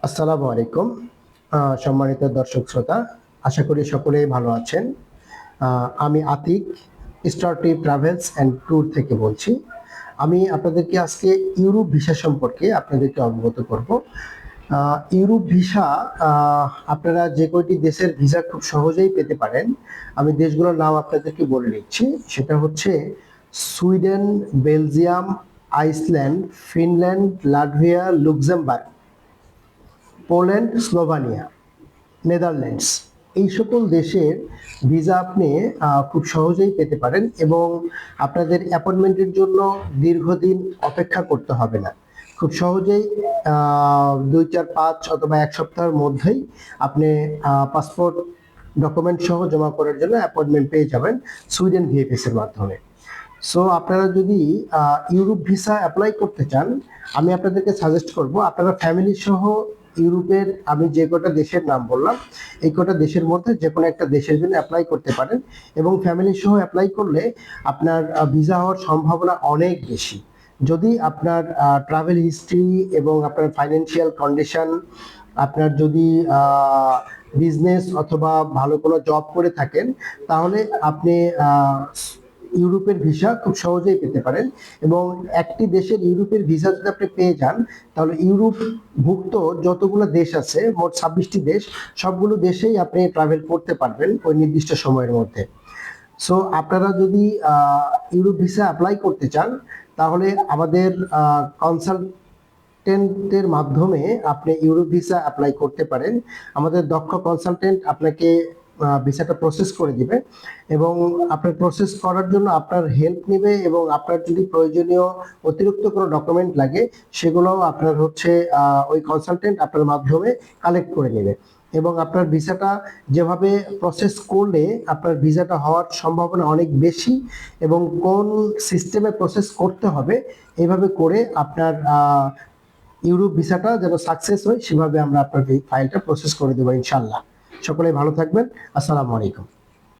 আসসালামু আলাইকুম। সম্মানিত দর্শক শ্রোতা, আশা করি সকলেই ভালো আছেন। আমি আতিক, স্টারটিভ ট্রাভেলস অ্যান্ড ট্যুর থেকে বলছি। আমি আপনাদেরকে আজকে ইউরোপ ভিসা সম্পর্কে আপনাদেরকে অবগত করব। ইউরোপ ভিসা আপনারা যে কয়টি দেশের ভিসা খুব সহজেই পেতে পারেন, আমি দেশগুলোর নাম আপনাদেরকে বলে নিচ্ছি। সেটা হচ্ছে Sweden, Belgium, Iceland, Finland, Latvia, Luxembourg, Poland, Slovenia, Netherlands. এই সকল দেশের ভিসা আপনি খুব সহজেই পেতে পারেন এবং আপনাদের অ্যাপয়েন্টমেন্টের জন্য দীর্ঘদিন অপেক্ষা করতে হবে না। খুব সহজেই 2, 4, 5 অথবা 1 সপ্তাহের মধ্যেই আপনি পাসপোর্ট ডকুমেন্ট সহ জমা করার জন্য অ্যাপয়েন্টমেন্ট পেয়ে যাবেন সুইডেন ভিএফএস এর মাধ্যমে। সো আপনারা যদি ইউরোপ ভিসা অ্যাপ্লাই করতে চান, আমি আপনাদেরকে সাজেস্ট করব আপনারা ফ্যামিলি সহ ইউরোপের আমি যে কটা দেশের নাম বললাম এই কটা দেশের মধ্যে যে কোনো একটা দেশের জন্য অ্যাপ্লাই করতে পারেন এবং ফ্যামিলি সহ অ্যাপ্লাই করলে আপনার ভিসা হওয়ার সম্ভাবনা অনেক বেশি। যদি আপনার ট্রাভেল হিস্ট্রি এবং আপনার ফাইন্যান্সিয়াল কন্ডিশন, আপনার যদি বিজনেস অথবা ভালো কোনো জব করে থাকেন, তাহলে আপনি ইউরোপের ভিসা খুব সহজেই পেতে পারেন। এবং একটি দেশের ইউরোপের ভিসা যদি আপনি পেয়ে যান, তাহলে ইউরোপ ভুক্ত যতগুলো দেশ আছে, মোট 26টি দেশ, সবগুলো দেশেই আপনি ট্রাভেল করতে পারবেন ওই নির্দিষ্ট সময়ের মধ্যে। সো আপনারা যদি ইউরোপ ভিসা অ্যাপ্লাই করতে চান, তাহলে আমাদের কনসালটেন্টের মাধ্যমে আপনি ইউরোপ ভিসা অ্যাপ্লাই করতে পারেন। আমাদের দক্ষ কনসালটেন্ট আপনাকে ভিসাটা প্রসেস করে দিবে এবং আপনার প্রসেস করার জন্য আপনার হেল্প নেবে এবং আপনার যদি প্রয়োজনীয় অতিরিক্ত কোনো ডকুমেন্ট লাগে সেগুলোও আপনার হচ্ছে ওই কনসালটেন্ট আপনার মাধ্যমে কালেক্ট করে নেবে এবং আপনার ভিসাটা যেভাবে প্রসেস করলে আপনার ভিসাটা হওয়ার সম্ভাবনা অনেক বেশি এবং কোন সিস্টেমে প্রসেস করতে হবে এইভাবে করে আপনার ইউরোপ ভিসাটা যেন সাকসেস হয় সেভাবে আমরা আপনার ফাইলটা প্রসেস করে দেবো ইনশাল্লাহ। সকলে ভালো থাকবেন। আসসালামু আলাইকুম।